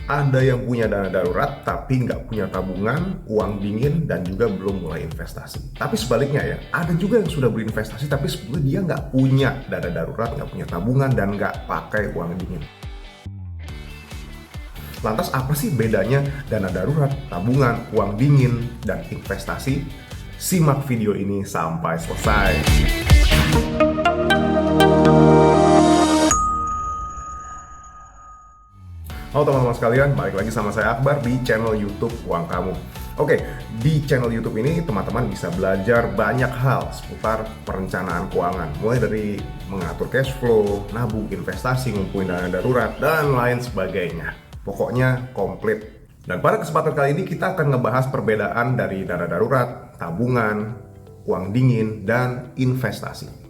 Ada yang punya dana darurat tapi nggak punya tabungan, uang dingin, dan juga belum mulai investasi. Tapi sebaliknya ya, ada juga yang sudah berinvestasi tapi sebetulnya dia nggak punya dana darurat, nggak punya tabungan, dan nggak pakai uang dingin. Lantas apa sih bedanya dana darurat, tabungan, uang dingin, dan investasi? Simak video ini sampai selesai. Halo teman-teman sekalian, balik lagi sama saya Akbar di channel YouTube Uang Kamu. Oke, di channel YouTube ini teman-teman bisa belajar banyak hal seputar perencanaan keuangan. Mulai dari mengatur cash flow, nabung, investasi, ngumpulin dana darurat, dan lain sebagainya. Pokoknya komplit. Dan pada kesempatan kali ini kita akan ngebahas perbedaan dari dana darurat, tabungan, uang dingin, dan investasi.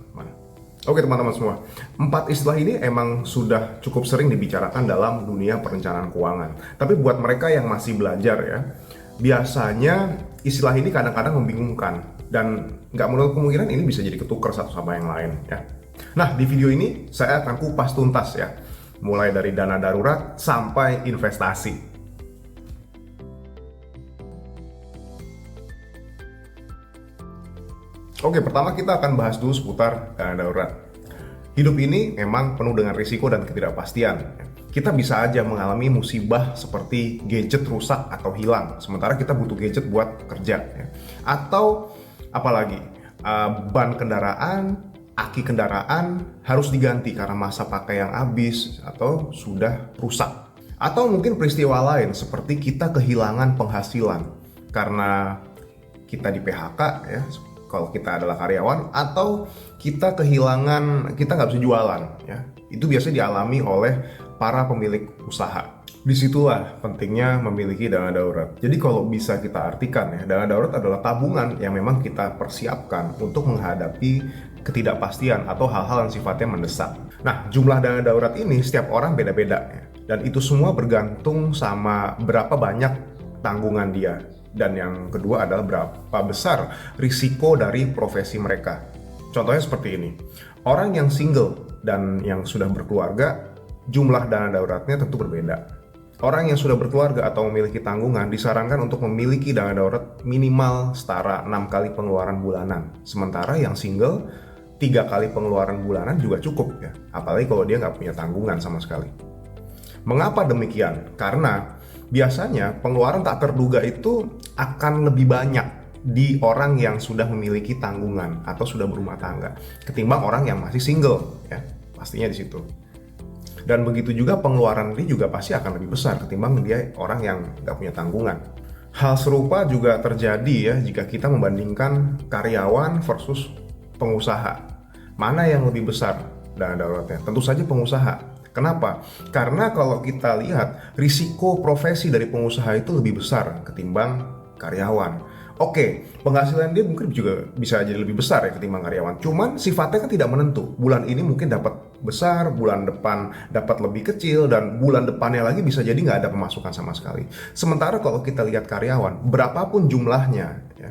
Oke teman-teman semua, 4 istilah ini emang sudah cukup sering dibicarakan dalam dunia perencanaan keuangan. Tapi buat mereka yang masih belajar ya, biasanya istilah ini kadang-kadang membingungkan. Dan nggak menutup kemungkinan ini bisa jadi ketukar satu sama yang lain ya. Nah di video ini saya akan kupas tuntas ya, mulai dari dana darurat sampai investasi. Oke, pertama kita akan bahas dulu seputar dana darurat. Hidup ini memang penuh dengan risiko dan ketidakpastian. Kita bisa aja mengalami musibah seperti gadget rusak atau hilang, sementara kita butuh gadget buat kerja. Atau apalagi, ban kendaraan, aki kendaraan harus diganti karena masa pakai yang habis atau sudah rusak. Atau mungkin peristiwa lain seperti kita kehilangan penghasilan karena kita di PHK ya, kalau kita adalah karyawan, atau kita kehilangan, kita nggak bisa jualan ya. Itu biasanya dialami oleh para pemilik usaha. Disitulah pentingnya memiliki dana darurat. Jadi kalau bisa kita artikan ya, dana darurat adalah tabungan yang memang kita persiapkan untuk menghadapi ketidakpastian atau hal-hal yang sifatnya mendesak. Nah, jumlah dana darurat ini setiap orang beda-beda ya. Dan itu semua bergantung sama berapa banyak tanggungan dia. Dan yang kedua adalah berapa besar risiko dari profesi mereka. Contohnya seperti ini. Orang yang single dan yang sudah berkeluarga, jumlah dana daruratnya tentu berbeda. Orang yang sudah berkeluarga atau memiliki tanggungan disarankan untuk memiliki dana darurat minimal setara 6 kali pengeluaran bulanan. Sementara yang single, 3 kali pengeluaran bulanan juga cukup ya. Apalagi kalau dia nggak punya tanggungan sama sekali. Mengapa demikian? Karena biasanya pengeluaran tak terduga itu akan lebih banyak di orang yang sudah memiliki tanggungan atau sudah berumah tangga ketimbang orang yang masih single ya, pastinya di situ. Dan begitu juga pengeluaran ini juga pasti akan lebih besar ketimbang dia orang yang nggak punya tanggungan. Hal serupa juga terjadi ya jika kita membandingkan karyawan versus pengusaha. Mana yang lebih besar dana daruratnya? Tentu saja pengusaha. Kenapa? Karena kalau kita lihat risiko profesi dari pengusaha itu lebih besar ketimbang karyawan. Oke, penghasilan dia mungkin juga bisa jadi lebih besar ya ketimbang karyawan. Cuman sifatnya kan tidak menentu. Bulan ini mungkin dapat besar, bulan depan dapat lebih kecil, dan bulan depannya lagi bisa jadi nggak ada pemasukan sama sekali. Sementara kalau kita lihat karyawan, berapapun jumlahnya, ya,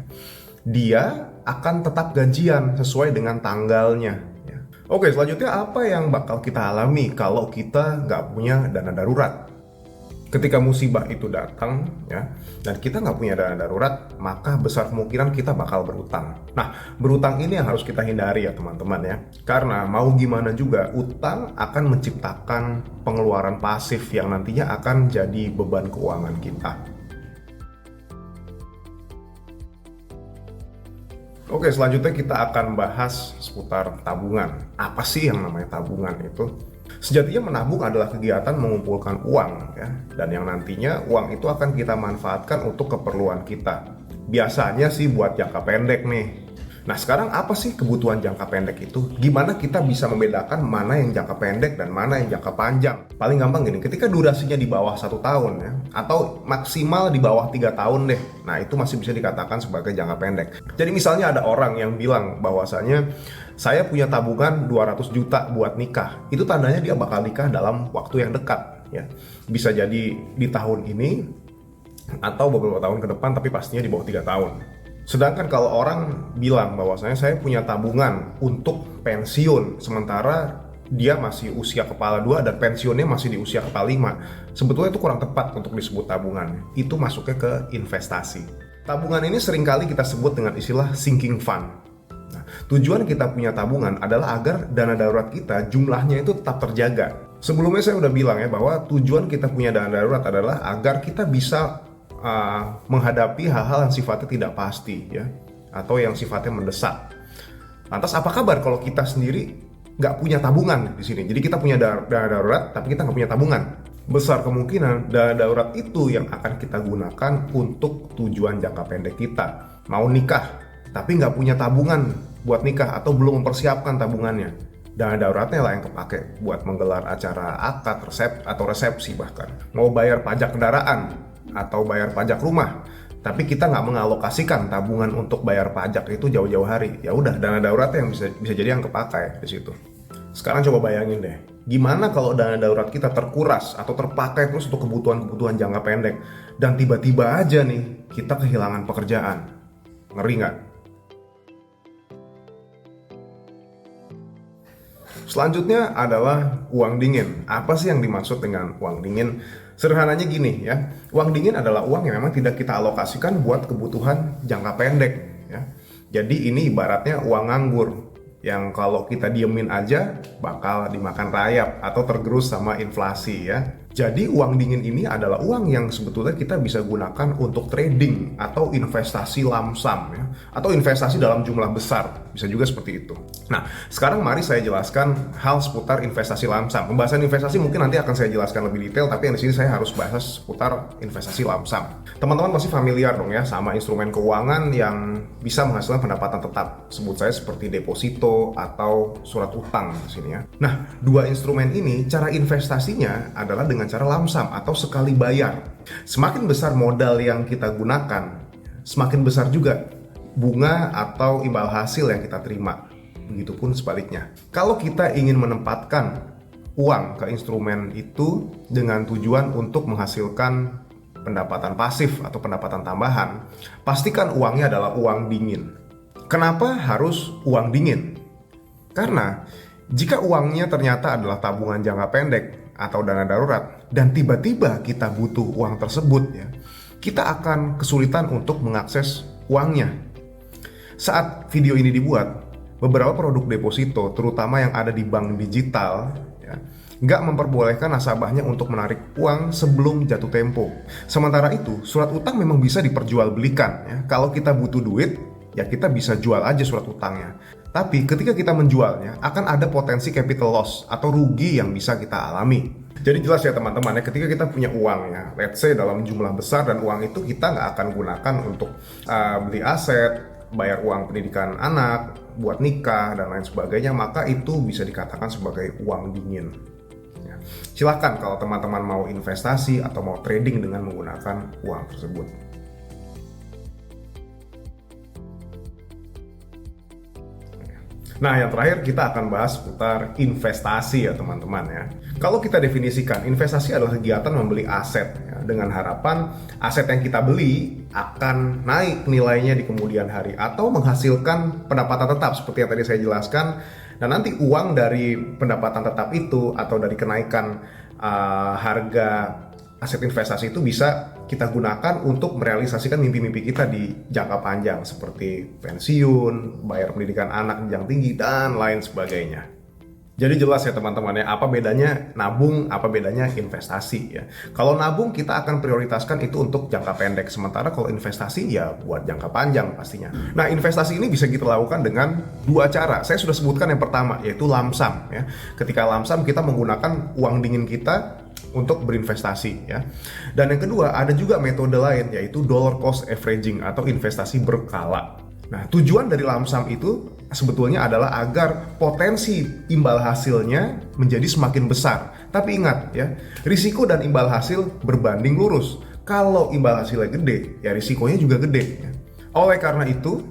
dia akan tetap gajian sesuai dengan tanggalnya. Oke, selanjutnya apa yang bakal kita alami kalau kita nggak punya dana darurat? Ketika musibah itu datang, ya, dan kita nggak punya dana darurat, maka besar kemungkinan kita bakal berutang. Nah, berutang ini yang harus kita hindari ya teman-teman ya. Karena mau gimana juga, utang akan menciptakan pengeluaran pasif yang nantinya akan jadi beban keuangan kita. Oke, selanjutnya kita akan bahas seputar tabungan. Apa sih yang namanya tabungan itu? Sejatinya menabung adalah kegiatan mengumpulkan uang ya, dan yang nantinya uang itu akan kita manfaatkan untuk keperluan kita. Biasanya sih buat jangka pendek nih. Nah sekarang apa sih kebutuhan jangka pendek itu? Gimana kita bisa membedakan mana yang jangka pendek dan mana yang jangka panjang? Paling gampang gini, ketika durasinya di bawah 1 tahun ya, atau maksimal di bawah 3 tahun deh. Nah itu masih bisa dikatakan sebagai jangka pendek. Jadi misalnya ada orang yang bilang bahwasanya saya punya tabungan 200 juta buat nikah. Itu tandanya dia bakal nikah dalam waktu yang dekat ya. Bisa jadi di tahun ini atau beberapa tahun ke depan, tapi pastinya di bawah 3 tahun. Sedangkan kalau orang bilang bahwasanya saya punya tabungan untuk pensiun, sementara dia masih usia kepala 2 dan pensiunnya masih di usia kepala 5. Sebetulnya itu kurang tepat untuk disebut tabungan. Itu masuknya ke investasi. Tabungan ini seringkali kita sebut dengan istilah sinking fund. Nah, tujuan kita punya tabungan adalah agar dana darurat kita jumlahnya itu tetap terjaga. Sebelumnya saya udah bilang ya bahwa tujuan kita punya dana darurat adalah agar kita bisa menghadapi hal-hal yang sifatnya tidak pasti ya, atau yang sifatnya mendesak. Lantas apa kabar kalau kita sendiri nggak punya tabungan di sini? Jadi kita punya dana darurat, tapi kita nggak punya tabungan. Besar kemungkinan dana darurat itu yang akan kita gunakan untuk tujuan jangka pendek kita. Mau nikah, tapi nggak punya tabungan buat nikah atau belum mempersiapkan tabungannya. Dana daruratnya lah yang kepake buat menggelar acara akad, resepsi bahkan. Mau bayar pajak kendaraan atau bayar pajak rumah, tapi kita nggak mengalokasikan tabungan untuk bayar pajak itu jauh-jauh hari. Ya udah, dana daruratnya yang bisa jadi yang kepakai di situ. Sekarang coba bayangin deh, gimana kalau dana darurat kita terkuras atau terpakai terus untuk kebutuhan-kebutuhan jangka pendek dan tiba-tiba aja nih kita kehilangan pekerjaan. Ngeri nggak? Selanjutnya adalah uang dingin. Apa sih yang dimaksud dengan uang dingin? Sederhananya gini ya, uang dingin adalah uang yang memang tidak kita alokasikan buat kebutuhan jangka pendek ya. Jadi ini ibaratnya uang nganggur yang kalau kita diemin aja bakal dimakan rayap atau tergerus sama inflasi ya. Jadi uang dingin ini adalah uang yang sebetulnya kita bisa gunakan untuk trading atau investasi lamsam ya, atau investasi dalam jumlah besar, bisa juga seperti itu. Nah, sekarang mari saya jelaskan hal seputar investasi lamsam. Pembahasan investasi mungkin nanti akan saya jelaskan lebih detail, tapi di sini saya harus bahas seputar investasi lamsam. Teman-teman pasti familiar dong ya sama instrumen keuangan yang bisa menghasilkan pendapatan tetap. Sebut saya seperti deposito atau surat utang di sini ya. Nah, dua instrumen ini cara investasinya adalah dengan cara lamsam atau sekali bayar. Semakin besar modal yang kita gunakan, semakin besar juga bunga atau imbal hasil yang kita terima. Begitupun sebaliknya. Kalau kita ingin menempatkan uang ke instrumen itu dengan tujuan untuk menghasilkan pendapatan pasif atau pendapatan tambahan, pastikan uangnya adalah uang dingin. Kenapa harus uang dingin? Karena jika uangnya ternyata adalah tabungan jangka pendek atau dana darurat dan tiba-tiba kita butuh uang tersebut ya, kita akan kesulitan untuk mengakses uangnya. Saat video ini dibuat, beberapa produk deposito terutama yang ada di bank digital ya, nggak memperbolehkan nasabahnya untuk menarik uang sebelum jatuh tempo. Sementara itu, surat utang memang bisa diperjualbelikan ya. Kalau kita butuh duit, ya kita bisa jual aja surat utangnya. Tapi ketika kita menjualnya, akan ada potensi capital loss atau rugi yang bisa kita alami. Jadi jelas ya teman-teman ya, ketika kita punya uang ya, let's say dalam jumlah besar dan uang itu kita nggak akan gunakan untuk beli aset, bayar uang pendidikan anak, buat nikah, dan lain sebagainya, maka itu bisa dikatakan sebagai uang dingin. Ya. Silakan kalau teman-teman mau investasi atau mau trading dengan menggunakan uang tersebut. Nah, yang terakhir kita akan bahas seputar investasi ya teman-teman ya. Kalau kita definisikan, investasi adalah kegiatan membeli aset ya, dengan harapan aset yang kita beli akan naik nilainya di kemudian hari atau menghasilkan pendapatan tetap seperti yang tadi saya jelaskan. Dan nanti uang dari pendapatan tetap itu atau dari kenaikan harga aset investasi itu bisa kita gunakan untuk merealisasikan mimpi-mimpi kita di jangka panjang seperti pensiun, bayar pendidikan anak jenjang tinggi, dan lain sebagainya. Jadi jelas ya teman-teman ya, apa bedanya nabung, apa bedanya investasi ya. Kalau nabung kita akan prioritaskan itu untuk jangka pendek, sementara kalau investasi ya buat jangka panjang pastinya. Nah, investasi ini bisa kita lakukan dengan dua cara. Saya sudah sebutkan yang pertama, yaitu lamsam ya. Ketika lamsam kita menggunakan uang dingin kita untuk berinvestasi ya. Dan yang kedua, ada juga metode lain yaitu dollar cost averaging atau investasi berkala. Nah, tujuan dari lamsam itu sebetulnya adalah agar potensi imbal hasilnya menjadi semakin besar. Tapi ingat ya, risiko dan imbal hasil berbanding lurus. Kalau imbal hasilnya gede, ya risikonya juga gede ya. Oleh karena itu,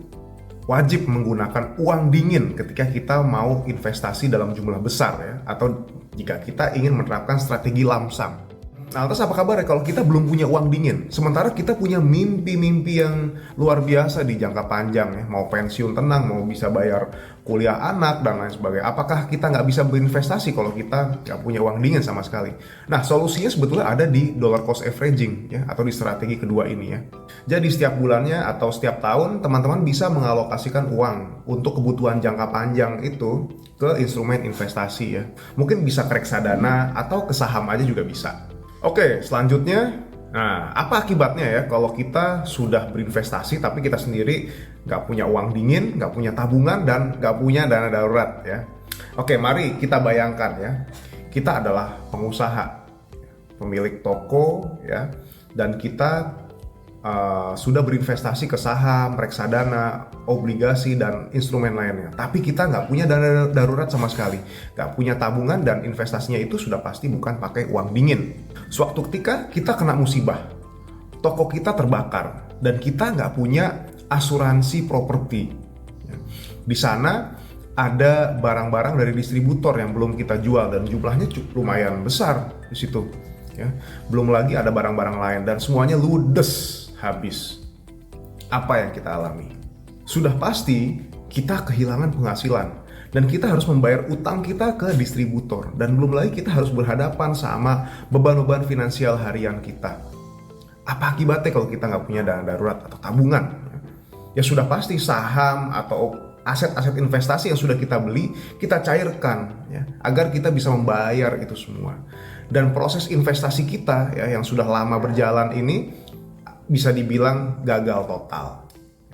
wajib menggunakan uang dingin ketika kita mau investasi dalam jumlah besar ya, atau jika kita ingin menerapkan strategi lamsam. Nah, lantas apa kabar ya kalau kita belum punya uang dingin? Sementara kita punya mimpi-mimpi yang luar biasa di jangka panjang ya. Mau pensiun tenang, mau bisa bayar kuliah anak, dan lain sebagainya. Apakah kita nggak bisa berinvestasi kalau kita nggak punya uang dingin sama sekali? Nah, solusinya sebetulnya ada di dollar cost averaging ya, atau di strategi kedua ini ya. Jadi setiap bulannya atau setiap tahun, teman-teman bisa mengalokasikan uang untuk kebutuhan jangka panjang itu ke instrumen investasi ya. Mungkin bisa ke reksadana atau ke saham aja juga bisa. Oke, selanjutnya, nah apa akibatnya ya kalau kita sudah berinvestasi tapi kita sendiri nggak punya uang dingin, nggak punya tabungan, dan nggak punya dana darurat ya. Oke, mari kita bayangkan ya, kita adalah pengusaha, pemilik toko ya, dan kita sudah berinvestasi ke saham, reksadana, obligasi, dan instrumen lainnya. Tapi kita nggak punya dana darurat sama sekali, nggak punya tabungan, dan investasinya itu sudah pasti bukan pakai uang dingin. Suatu ketika kita kena musibah, toko kita terbakar, dan kita nggak punya asuransi properti. Di sana ada barang-barang dari distributor yang belum kita jual dan jumlahnya lumayan besar di situ. Ya. Belum lagi ada barang-barang lain dan semuanya ludes habis. Apa yang kita alami? Sudah pasti kita kehilangan penghasilan dan kita harus membayar utang kita ke distributor, dan belum lagi kita harus berhadapan sama beban-beban finansial harian kita. Apa akibatnya kalau kita nggak punya dana darurat atau tabungan? Ya sudah pasti saham atau aset-aset investasi yang sudah kita beli kita cairkan ya, agar kita bisa membayar itu semua. Dan proses investasi kita ya, yang sudah lama berjalan ini bisa dibilang gagal total.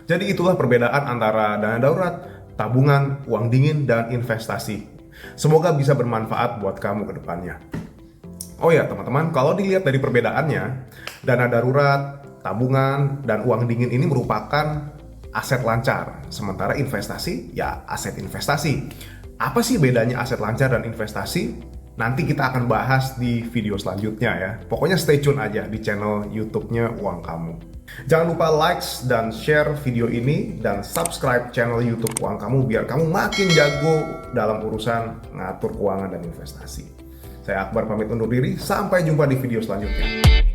Jadi itulah perbedaan antara dana darurat, tabungan, uang dingin, dan investasi. Semoga bisa bermanfaat buat kamu ke depannya. Oh ya teman-teman, kalau dilihat dari perbedaannya, dana darurat, tabungan, dan uang dingin ini merupakan aset lancar, sementara investasi ya aset investasi. Apa sih bedanya aset lancar dan investasi? Nanti kita akan bahas di video selanjutnya ya. Pokoknya stay tune aja di channel YouTube-nya Uang Kamu. Jangan lupa likes dan share video ini, dan subscribe channel YouTube Uang Kamu biar kamu makin jago dalam urusan ngatur keuangan dan investasi. Saya Akbar pamit undur diri, sampai jumpa di video selanjutnya.